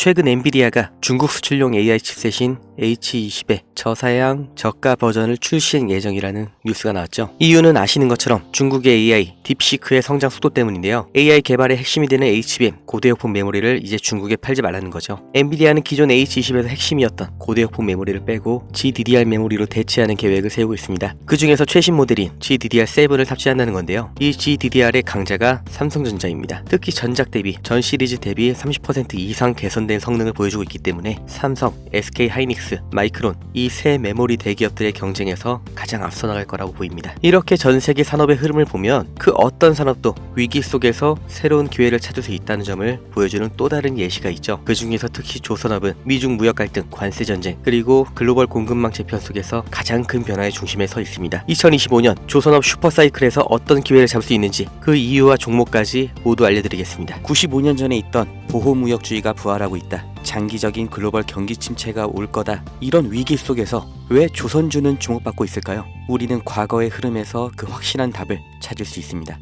최근 엔비디아가 중국 수출용 AI 칩셋인 H20의 저사양 저가 버전을 출시할 예정이라는 뉴스가 나왔죠. 이유는 아시는 것처럼 중국의 AI, 딥시크의 성장 속도 때문인데요. AI 개발의 핵심이 되는 HBM, 고대역폭 메모리를 이제 중국에 팔지 말라는 거죠. 엔비디아는 기존 H20에서 핵심이었던 고대역폭 메모리를 빼고 GDDR 메모리로 대체하는 계획을 세우고 있습니다. 그 중에서 최신 모델인 GDDR7을 탑재한다는 건데요. 이 GDDR의 강자가 삼성전자입니다. 특히 전작 대비, 전 시리즈 대비 30% 이상 개선된 성능을 보여주고 있기 때문에 삼성, SK 하이닉스, 마이크론 이 세 메모리 대기업들의 경쟁에서 가장 앞서 나갈 거라고 보입니다. 이렇게 전 세계 산업의 흐름을 보면 그 어떤 산업도 위기 속에서 새로운 기회를 찾을 수 있다는 점을 보여주는 또 다른 예시가 있죠. 그 중에서 특히 조선업은 미중 무역 갈등, 관세 전쟁, 그리고 글로벌 공급망 재편 속에서 가장 큰 변화의 중심에 서 있습니다. 2025년 조선업 슈퍼사이클에서 어떤 기회를 잡을 수 있는지 그 이유와 종목까지 모두 알려드리겠습니다. 95년 전에 있던 보호무역주의가 부활하고 있다. 장기적인 글로벌 경기 침체가 올 거다. 이런 위기 속에서 왜 조선주는 주목받고 있을까요? 우리는 과거의 흐름에서 그 확실한 답을 찾을 수 있습니다.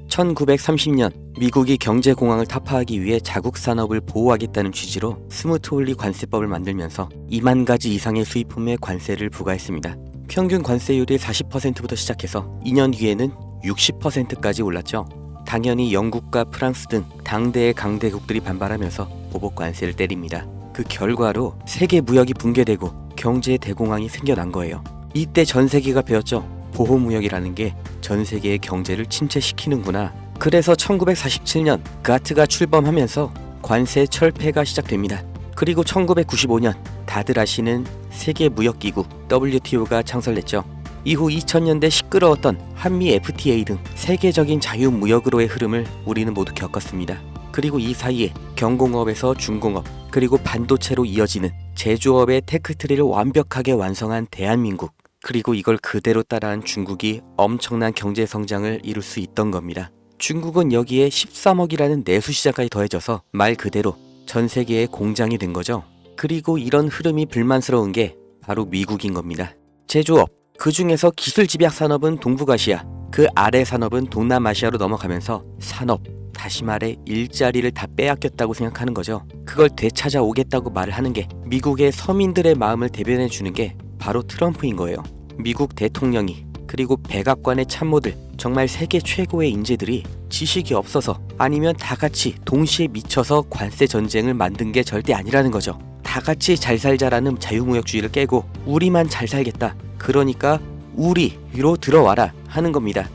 1930년 미국이 경제공황을 타파하기 위해 자국 산업을 보호하겠다는 취지로 스무트홀리 관세법을 만들면서 2만 가지 이상의 수입품에 관세를 부과했습니다. 평균 관세율이 40%부터 시작해서 2년 뒤에는 60%까지 올랐죠. 당연히 영국과 프랑스 등 당대의 강대국들이 반발하면서 보복 관세를 때립니다. 그 결과로 세계 무역이 붕괴되고 경제 대공황이 생겨난 거예요. 이때 전 세계가 배웠죠. 보호무역이라는 게 전 세계의 경제를 침체시키는구나. 그래서 1947년 가트가 출범하면서 관세 철폐가 시작됩니다. 그리고 1995년 다들 아시는 세계무역기구 WTO가 창설됐죠. 이후 2000년대 시끄러웠던 한미 FTA 등 세계적인 자유무역으로의 흐름을 우리는 모두 겪었습니다. 그리고 이 사이에 경공업에서 중공업, 그리고 반도체로 이어지는 제조업의 테크트리를 완벽하게 완성한 대한민국, 그리고 이걸 그대로 따라한 중국이 엄청난 경제 성장을 이룰 수 있던 겁니다. 중국은 여기에 13억이라는 내수 시장까지 더해져서 말 그대로 전 세계의 공장이 된 거죠. 그리고 이런 흐름이 불만스러운 게 바로 미국인 겁니다. 제조업, 그 중에서 기술 집약 산업은 동북아시아, 그 아래 산업은 동남아시아로 넘어가면서 산업, 다시 말해 일자리를 다 빼앗겼다고 생각하는 거죠. 그걸 되찾아오겠다고 말을 하는 게 미국의 서민들의 마음을 대변해 주는 게 바로 트럼프인 거예요. 미국 대통령이, 그리고 백악관의 참모들, 정말 세계 최고의 인재들이 지식이 없어서 아니면 다 같이 동시에 미쳐서 관세 전쟁을 만든 게 절대 아니라는 거죠. 다 같이 잘 살자라는 자유무역주의를 깨고 우리만 잘 살겠다, 그러니까 우리로 들어와라 하는 겁니다.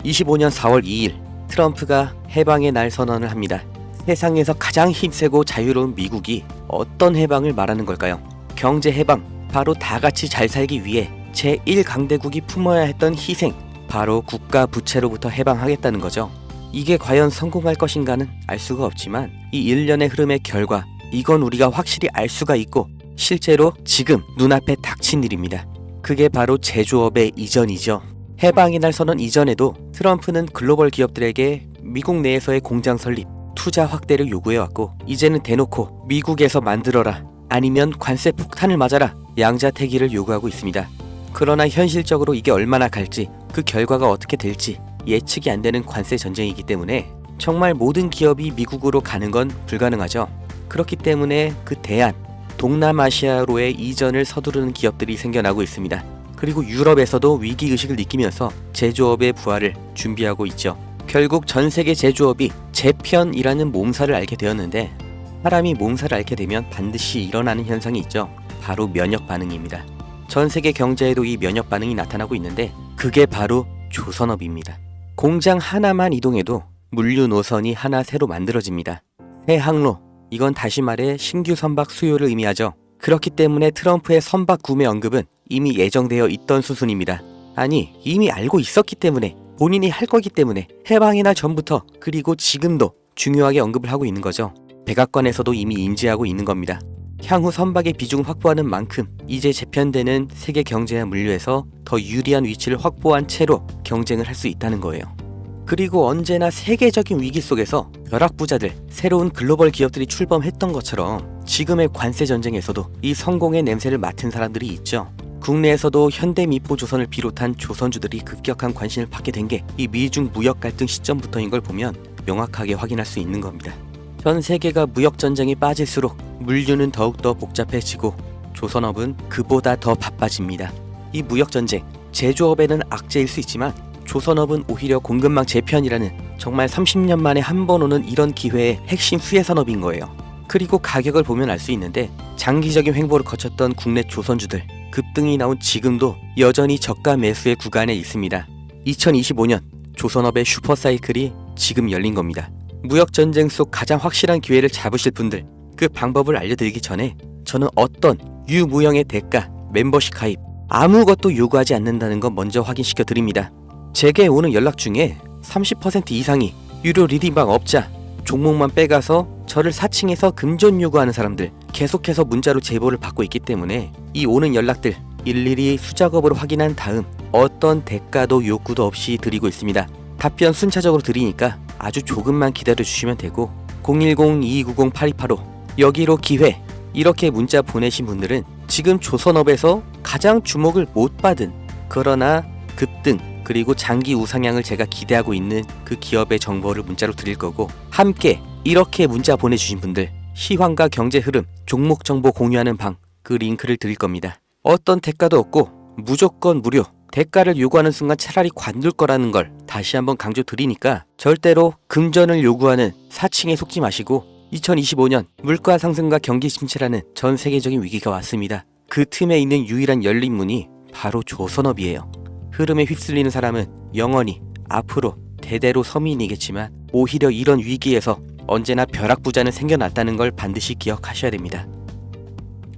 25년 4월 2일 트럼프가 해방의 날 선언을 합니다. 세상에서 가장 힘세고 자유로운 미국이 어떤 해방을 말하는 걸까요? 경제 해방, 바로 다 같이 잘 살기 위해 제1강대국이 품어야 했던 희생, 바로 국가 부채로부터 해방하겠다는 거죠. 이게 과연 성공할 것인가는 알 수가 없지만 이 일련의 흐름의 결과, 이건 우리가 확실히 알 수가 있고 실제로 지금 눈앞에 닥친 일입니다. 그게 바로 제조업의 이전이죠. 해방의 날 선언 이전에도 트럼프는 글로벌 기업들에게 미국 내에서의 공장 설립, 투자 확대를 요구해왔고 이제는 대놓고 미국에서 만들어라, 아니면 관세 폭탄을 맞아라, 양자택일을 요구하고 있습니다. 그러나 현실적으로 이게 얼마나 갈지, 그 결과가 어떻게 될지 예측이 안 되는 관세 전쟁이기 때문에 정말 모든 기업이 미국으로 가는 건 불가능하죠. 그렇기 때문에 그 대안, 동남아시아로의 이전을 서두르는 기업들이 생겨나고 있습니다. 그리고 유럽에서도 위기의식을 느끼면서 제조업의 부활을 준비하고 있죠. 결국 전 세계 제조업이 재편이라는 몸살을 앓게 되었는데, 사람이 몸살을 앓게 되면 반드시 일어나는 현상이 있죠. 바로 면역 반응입니다. 전 세계 경제에도 이 면역 반응이 나타나고 있는데 그게 바로 조선업입니다. 공장 하나만 이동해도 물류 노선이 하나 새로 만들어집니다. 새 항로, 이건 다시 말해 신규 선박 수요를 의미하죠. 그렇기 때문에 트럼프의 선박 구매 언급은 이미 예정되어 있던 수순입니다. 아니, 이미 알고 있었기 때문에, 본인이 할 거기 때문에 해방의 날 전부터, 그리고 지금도 중요하게 언급을 하고 있는 거죠. 백악관에서도 이미 인지하고 있는 겁니다. 향후 선박의 비중을 확보하는 만큼 이제 재편되는 세계 경제와 물류에서 더 유리한 위치를 확보한 채로 경쟁을 할 수 있다는 거예요. 그리고 언제나 세계적인 위기 속에서 벼락부자들, 새로운 글로벌 기업들이 출범했던 것처럼 지금의 관세 전쟁에서도 이 성공의 냄새를 맡은 사람들이 있죠. 국내에서도 현대미포조선을 비롯한 조선주들이 급격한 관심을 받게 된 게 이 미중 무역 갈등 시점부터인 걸 보면 명확하게 확인할 수 있는 겁니다. 전 세계가 무역 전쟁에 빠질수록 물류는 더욱더 복잡해지고 조선업은 그보다 더 바빠집니다. 이 무역전쟁, 제조업에는 악재일 수 있지만 조선업은 오히려 공급망 재편이라는 정말 30년 만에 한 번 오는 이런 기회의 핵심 수혜산업인 거예요. 그리고 가격을 보면 알 수 있는데 장기적인 횡보를 거쳤던 국내 조선주들 급등이 나온 지금도 여전히 저가 매수의 구간에 있습니다. 2025년 조선업의 슈퍼사이클이 지금 열린 겁니다. 무역전쟁 속 가장 확실한 기회를 잡으실 분들, 그 방법을 알려드리기 전에 저는 어떤 유무형의 대가, 멤버십 가입 아무것도 요구하지 않는다는 건 먼저 확인시켜 드립니다. 제게 오는 연락 중에 30% 이상이 유료 리딩방 업자, 종목만 빼가서 저를 사칭해서 금전 요구하는 사람들 계속해서 문자로 제보를 받고 있기 때문에 이 오는 연락들 일일이 수작업으로 확인한 다음 어떤 대가도 요구도 없이 드리고 있습니다. 답변 순차적으로 드리니까 아주 조금만 기다려 주시면 되고 010-2290-8285 여기로 기회 이렇게 문자 보내신 분들은 지금 조선업에서 가장 주목을 못 받은 그러나 급등 그리고 장기 우상향을 제가 기대하고 있는 그 기업의 정보를 문자로 드릴 거고 함께 이렇게 문자 보내주신 분들 시황과 경제 흐름, 종목 정보 공유하는 방 그 링크를 드릴 겁니다. 어떤 대가도 없고 무조건 무료 대가를 요구하는 순간 차라리 관둘 거라는 걸 다시 한번 강조 드리니까 절대로 금전을 요구하는 사칭에 속지 마시고 2025년 물가 상승과 경기 침체라는 전 세계적인 위기가 왔습니다. 그 틈에 있는 유일한 열린 문이 바로 조선업이에요. 흐름에 휩쓸리는 사람은 영원히 앞으로 대대로 서민이겠지만 오히려 이런 위기에서 언제나 벼락부자는 생겨났다는 걸 반드시 기억하셔야 됩니다.